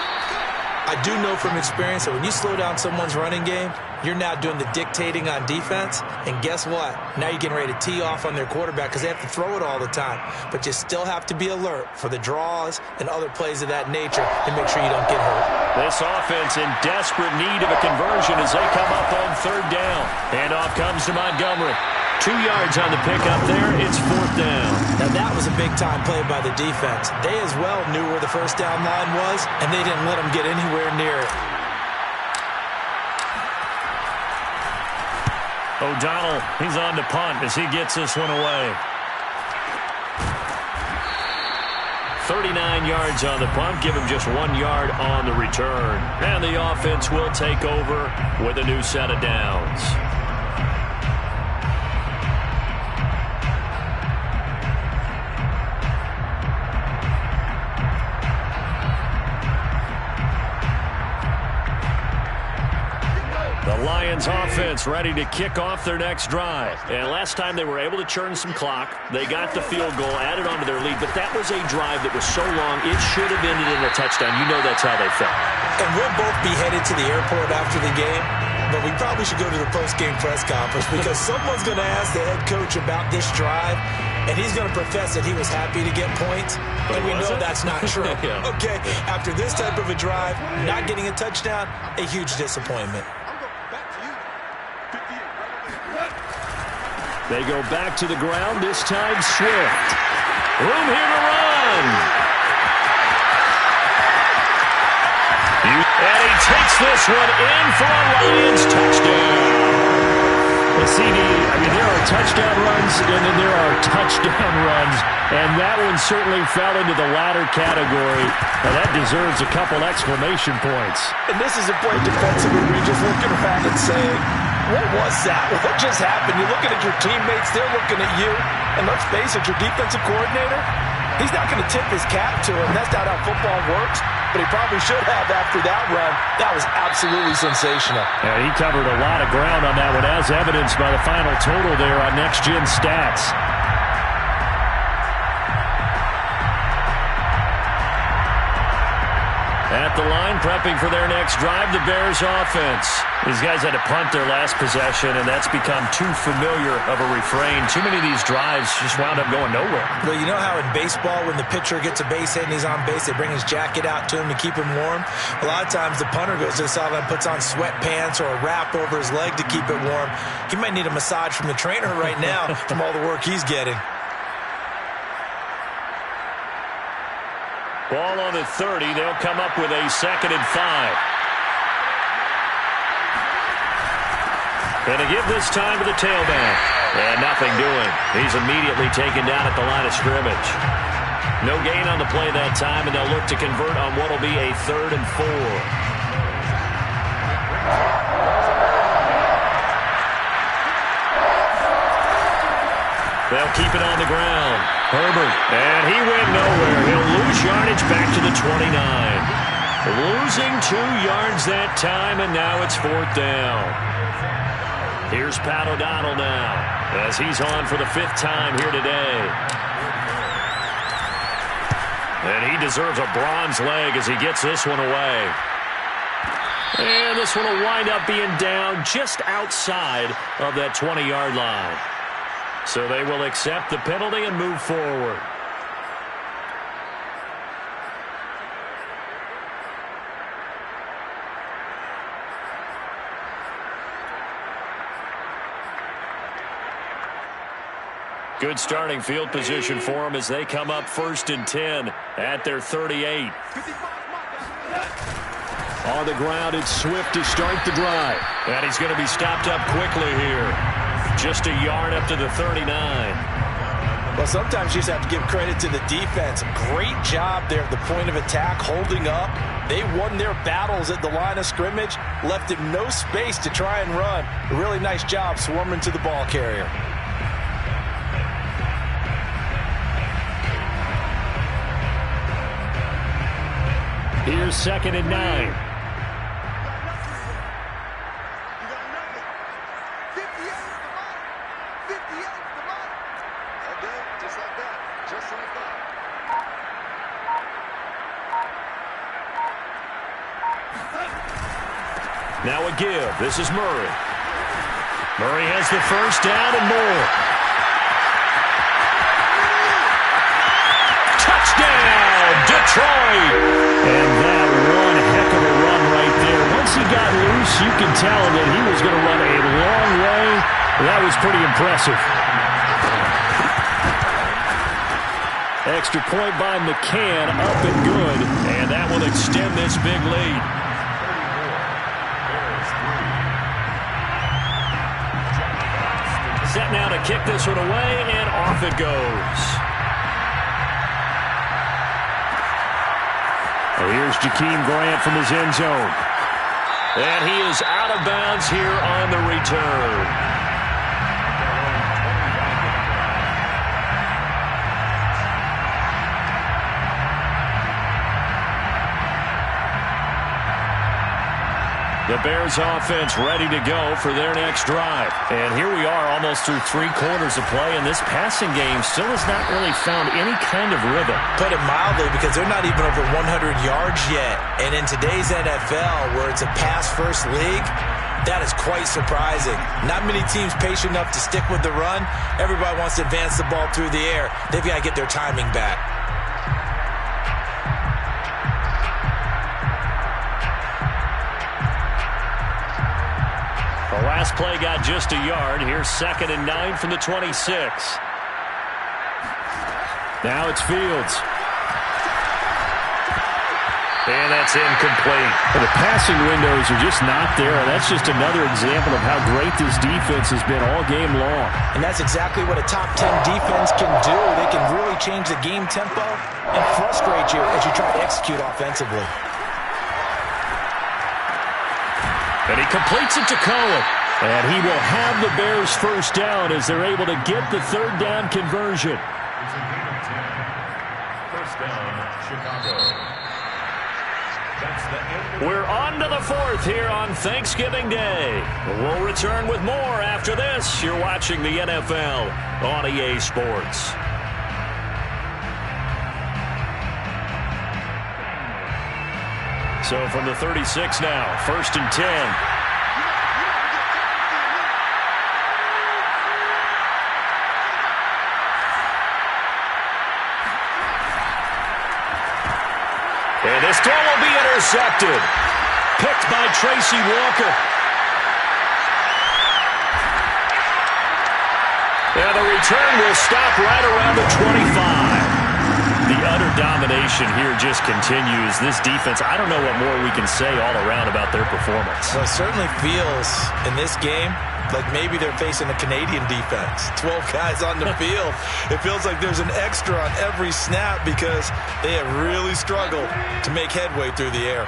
I do know from experience that when you slow down someone's running game, you're now doing the dictating on defense. And guess what? Now you're getting ready to tee off on their quarterback because they have to throw it all the time. But you still have to be alert for the draws and other plays of that nature and make sure you don't get hurt. This offense in desperate need of a conversion as they come up on 3rd down. And off comes to Montgomery. 2 yards on the pickup there. It's 4th down. Now that was a big-time play by the defense. They as well knew where the first down line was, and they didn't let them get anywhere near it. O'Donnell, he's on to punt as he gets this one away. 39 yards on the punt. Give him just 1 yard on the return. And the offense will take over with a new set of downs. Lions offense ready to kick off their next drive. And last time they were able to churn some clock. They got the field goal, added on to their lead. But that was a drive that was so long, it should have ended in a touchdown. You know that's how they felt. And we'll both be headed to the airport after the game. But we probably should go to the post-game press conference because someone's going to ask the head coach about this drive. And he's going to profess that he was happy to get points. And we know that's not true. Yeah. Okay, after this type of a drive, not getting a touchdown, a huge disappointment. They go back to the ground, this time Swift. Room here to run. And he takes this one in for a Lions touchdown. The CD, I mean, there are touchdown runs and then there are touchdown runs. And that one certainly fell into the latter category. And that deserves a couple exclamation points. And this is a play defensively where you're just looking around and saying, what was that? What just happened? You're looking at your teammates. They're looking at you. And let's face it, your defensive coordinator, he's not going to tip his cap to him. That's not how football works. But he probably should have after that run. That was absolutely sensational. And he covered a lot of ground on that one, as evidenced by the final total there on Next Gen Stats. At the line, prepping for their next drive, the Bears offense. These guys had to punt their last possession, and that's become too familiar of a refrain. Too many of these drives just wound up going nowhere. Well, you know how in baseball, when the pitcher gets a base hit and he's on base, they bring his jacket out to him to keep him warm? A lot of times the punter goes to the sideline, puts on sweatpants or a wrap over his leg to keep it warm. He might need a massage from the trainer right now from all the work he's getting. Ball on the 30. They'll come up with a 2nd and 5. And to give this time to the tailback. And nothing doing. He's immediately taken down at the line of scrimmage. No gain on the play that time, and they'll look to convert on what will be a 3rd and 4. They'll keep it on the ground. Herbert, and he went nowhere. He'll lose yardage back to the 29. Losing 2 yards that time, and now it's 4th down. Here's Pat O'Donnell now, as he's on for the 5th time here today. And he deserves a bronze leg as he gets this one away. And this one will wind up being down just outside of that 20-yard line. So they will accept the penalty and move forward. Good starting field position for them as they come up 1st and 10 at their 38. On the ground, it's Swift to start the drive. And he's going to be stopped up quickly here. Just a yard up to the 39. Well, sometimes you just have to give credit to the defense. Great job there at the point of attack, holding up. They won their battles at the line of scrimmage, left him no space to try and run. A really nice job swarming to the ball carrier. Here's 2nd and 9. Now a give. This is Murray. Murray has the 1st down and more. Touchdown, Detroit! And that one heck of a run right there. Once he got loose, you can tell that he was going to run a long way. That was pretty impressive. Extra point by McCann, up and good. And that will extend this big lead. Set now to kick this one away, and off it goes. Here's Jakeem Grant from his end zone. And he is out of bounds here on the return. The Bears offense ready to go for their next drive. And here we are almost through 3 quarters of play, and this passing game still has not really found any kind of rhythm. Put it mildly, because they're not even over 100 yards yet. And in today's NFL, where it's a pass-first league, that is quite surprising. Not many teams patient enough to stick with the run. Everybody wants to advance the ball through the air. They've got to get their timing back. The last play got just a yard. Here's 2nd and 9 from the 26. Now it's Fields. And that's incomplete. Well, the passing windows are just not there. That's just another example of how great this defense has been all game long. And that's exactly what a top 10 defense can do. They can really change the game tempo and frustrate you as you try to execute offensively. And he completes it to Cohen. And he will have the Bears 1st down as they're able to get the 3rd down conversion. 1st down, Chicago. We're on to the 4th here on Thanksgiving Day. We'll return with more after this. You're watching the NFL on EA Sports. So from the 36 now, 1st and 10. And this throw will be intercepted. Picked by Tracy Walker. And the return will stop right around the 25. The utter domination here just continues. This defense, I don't know what more we can say all around about their performance. Well, it certainly feels in this game like maybe they're facing a Canadian defense. 12 guys on the field. It feels like there's an extra on every snap because they have really struggled to make headway through the air.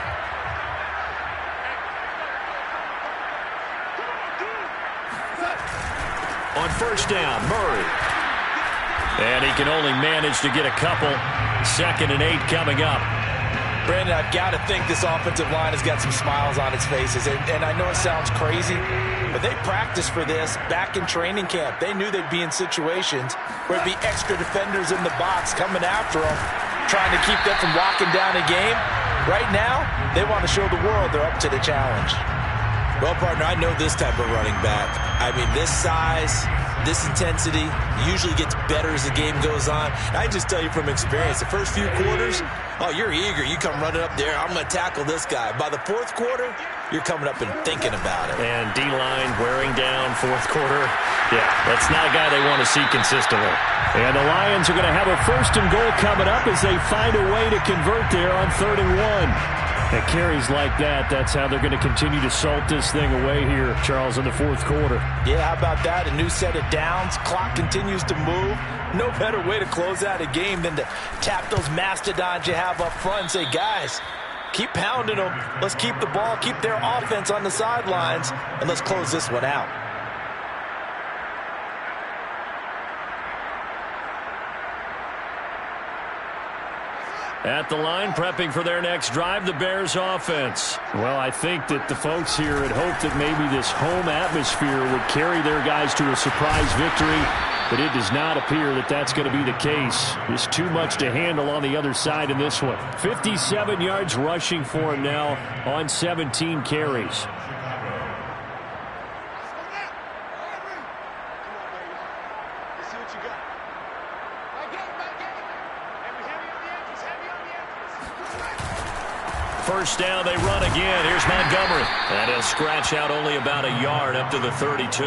On 1st down, Murray. And he can only manage to get a couple. 2nd and 8 coming up. Brandon, I've got to think this offensive line has got some smiles on its faces. And I know it sounds crazy, but they practiced for this back in training camp. They knew they'd be in situations where it'd be extra defenders in the box coming after them, trying to keep them from locking down a game. Right now, they want to show the world they're up to the challenge. Well, partner, I know this type of running back. I mean, this size, this intensity usually gets better as the game goes on. I just tell you from experience, the first few quarters, oh, you're eager. You come running up there, I'm going to tackle this guy. By the fourth quarter, you're coming up and thinking about it. And D-line wearing down fourth quarter. Yeah, that's not a guy they want to see consistently. And the Lions are going to have a 1st and goal coming up as they find a way to convert there on 3rd and 1. And carries like that, that's how they're going to continue to salt this thing away here, Charles, in the 4th quarter. Yeah, how about that? A new set of downs. Clock continues to move. No better way to close out a game than to tap those mastodons you have up front and say, guys, keep pounding them. Let's keep the ball, keep their offense on the sidelines, and let's close this one out. At the line, prepping for their next drive, the Bears offense. Well, I think that the folks here had hoped that maybe this home atmosphere would carry their guys to a surprise victory, but it does not appear that that's going to be the case. Just too much to handle on the other side in this one. 57 yards rushing for him now on 17 carries. First down, they run again. Here's Montgomery. And he'll scratch out only about a yard up to the 32.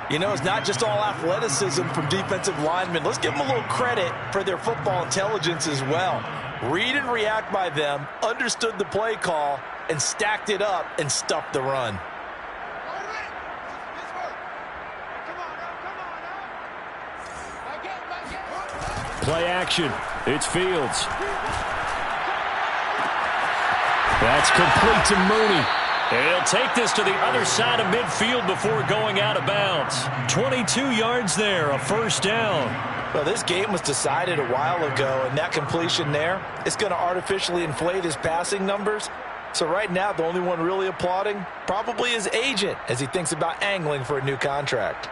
You know, it's not just all athleticism from defensive linemen. Let's give them a little credit for their football intelligence as well. Read and react by them, understood the play call, and stacked it up and stuffed the run. Play action. It's Fields. That's complete to Mooney. And he'll take this to the other side of midfield before going out of bounds. 22 yards there, a first down. Well, this game was decided a while ago, and that completion there is going to artificially inflate his passing numbers. So right now, the only one really applauding probably his agent as he thinks about angling for a new contract.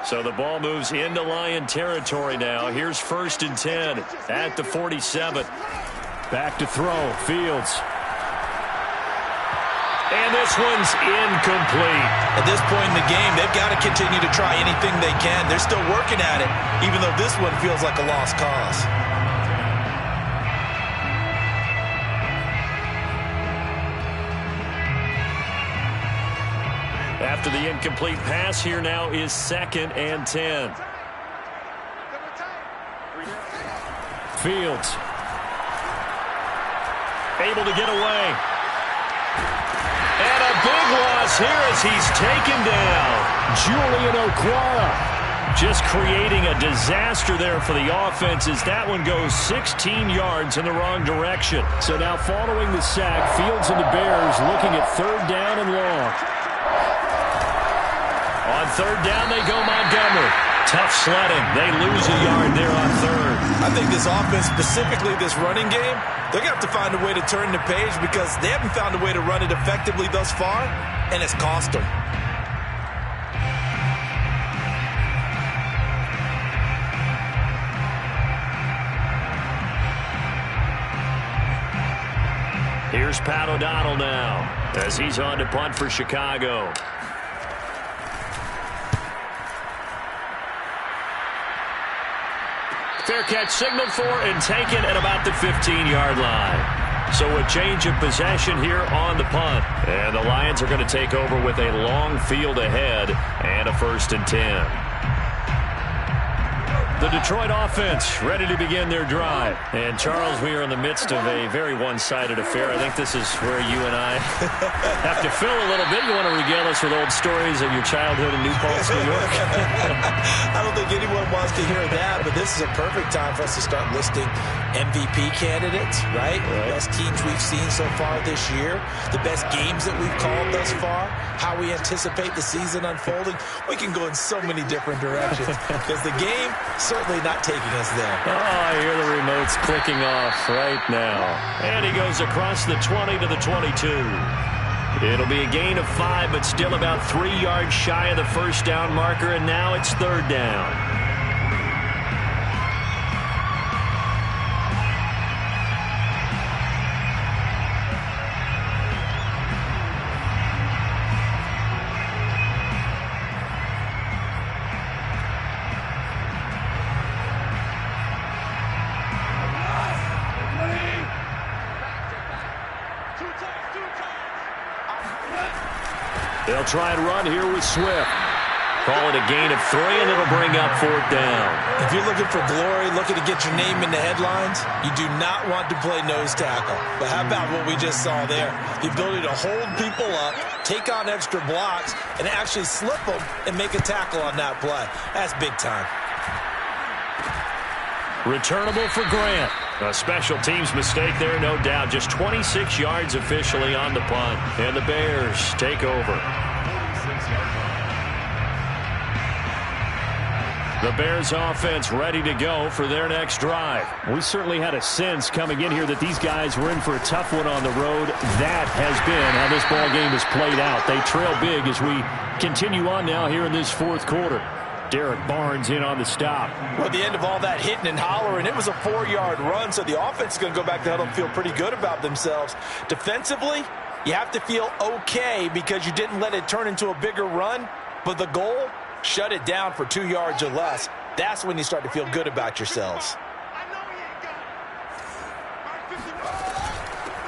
So the ball moves into Lion territory now. Here's 1st and 10 at the 47. Back to throw, Fields. And this one's incomplete. At this point in the game, they've got to continue to try anything they can. They're still working at it, even though this one feels like a lost cause. After the incomplete pass, here now is 2nd and 10. Fields. Able to get away. And a big loss here as he's taken down. Julian Okwara. Just creating a disaster there for the offense as that one goes 16 yards in the wrong direction. So now following the sack, Fields and the Bears looking at 3rd down and long. On 3rd down, they go Montgomery. Tough sledding. They lose a yard there on 3rd. I think this offense, specifically this running game, they're going to have to find a way to turn the page because they haven't found a way to run it effectively thus far, and it's cost them. Here's Pat O'Donnell now as he's on to punt for Chicago. Fair catch signaled for and taken at about the 15-yard line. So a change of possession here on the punt. And the Lions are going to take over with a long field ahead and a 1st and 10. The Detroit offense ready to begin their drive. And, Charles, we are in the midst of a very one-sided affair. I think this is where you and I have to fill a little bit. You want to regale us with old stories of your childhood in New Paltz, New York? I don't think anyone wants else could hear that, but this is a perfect time for us to start listing MVP candidates, right? The best teams we've seen so far this year, the best games that we've called thus far, how we anticipate the season unfolding. We can go in so many different directions because the game certainly not taking us there. Oh, I hear the remotes clicking off right now. And he goes across the 20 to the 22. It'll be a gain of 5, but still about 3 yards shy of the first down marker, and now it's third down. They'll try and run here with Swift. Call it a gain of 3, and it'll bring up fourth down. If you're looking for glory, looking to get your name in the headlines, you do not want to play nose tackle. But how about what we just saw there? The ability to hold people up, take on extra blocks, and actually slip them and make a tackle on that play. That's big time. Returnable for Grant. A special teams mistake there, no doubt. Just 26 yards officially on the punt. And the Bears take over. The Bears offense ready to go for their next drive. We certainly had a sense coming in here that these guys were in for a tough one on the road. That has been how this ball game has played out. They trail big as we continue on now here in this fourth quarter. Derek Barnes in on the stop. Well, at the end of all that hitting and hollering, it was a 4-yard run, so the offense is going to go back to huddle and feel pretty good about themselves. Defensively, you have to feel okay because you didn't let it turn into a bigger run, but the goal, shut it down for 2 yards or less. That's when you start to feel good about yourselves.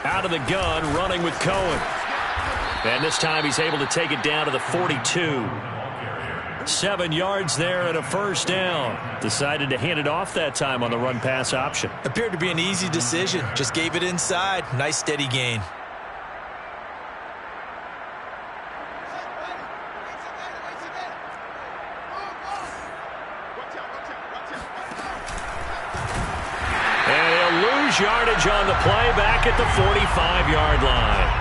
Out of the gun, running with Cohen. And this time he's able to take it down to the 42. 7 yards there and a first down. Decided to hand it off that time on the run-pass option. Appeared to be an easy decision. Just gave it inside. Nice steady gain. And he'll lose yardage on the play back at the 45-yard line.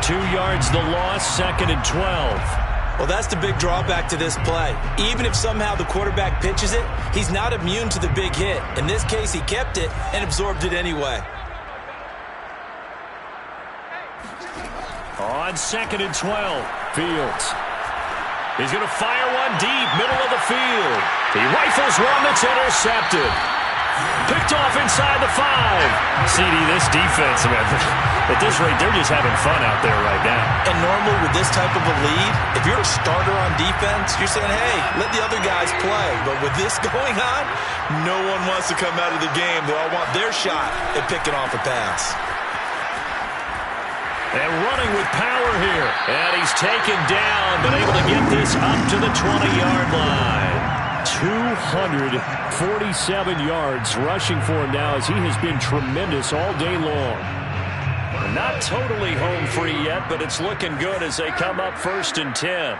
2 yards the loss, 2nd and 12. Well, that's the big drawback to this play. Even if somehow the quarterback pitches it, he's not immune to the big hit. In this case, he kept it and absorbed it anyway. On 2nd and 12, Fields. He's going to fire one deep, middle of the field. He rifles one that's intercepted. Picked off inside the 5. CD, this defense, at this rate, they're just having fun out there right now. And normally with this type of a lead, if you're a starter on defense, you're saying, hey, let the other guys play. But with this going on, no one wants to come out of the game. They all want their shot at picking off a pass. And running with power here. And he's taken down, but able to get this up to the 20-yard line. 247 yards rushing for him now as he has been tremendous all day long. Not totally home free yet, but it's looking good as they come up 1st and 10.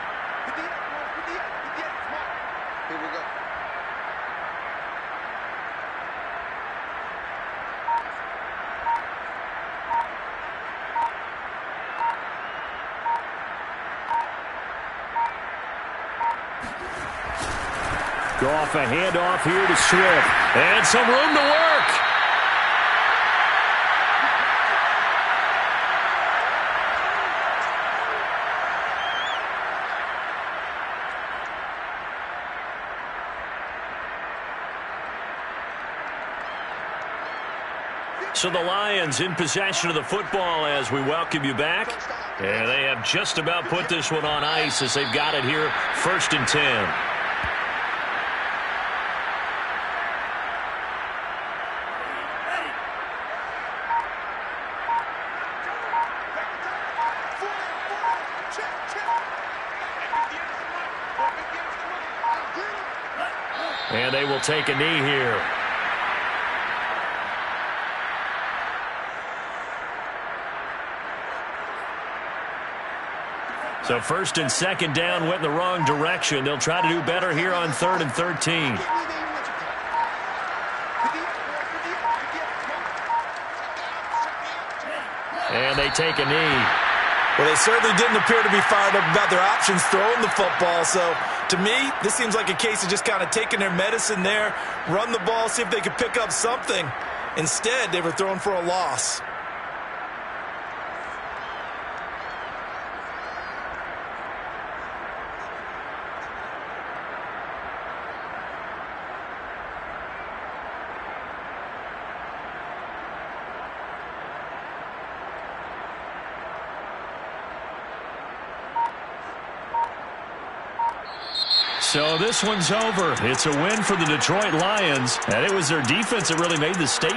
Go off a handoff here to Swift. And some room to work. So the Lions in possession of the football as we welcome you back. And they have just about put this one on ice as they've got it here 1st and 10. And they will take a knee here. So 1st and 2nd down went in the wrong direction. They'll try to do better here on 3rd and 13. And they take a knee. Well, they certainly didn't appear to be fired up about their options throwing the football. So, to me, this seems like a case of just kind of taking their medicine there, run the ball, see if they could pick up something. Instead, they were throwing for a loss. So this one's over. It's a win for the Detroit Lions, and it was their defense that really made the statement.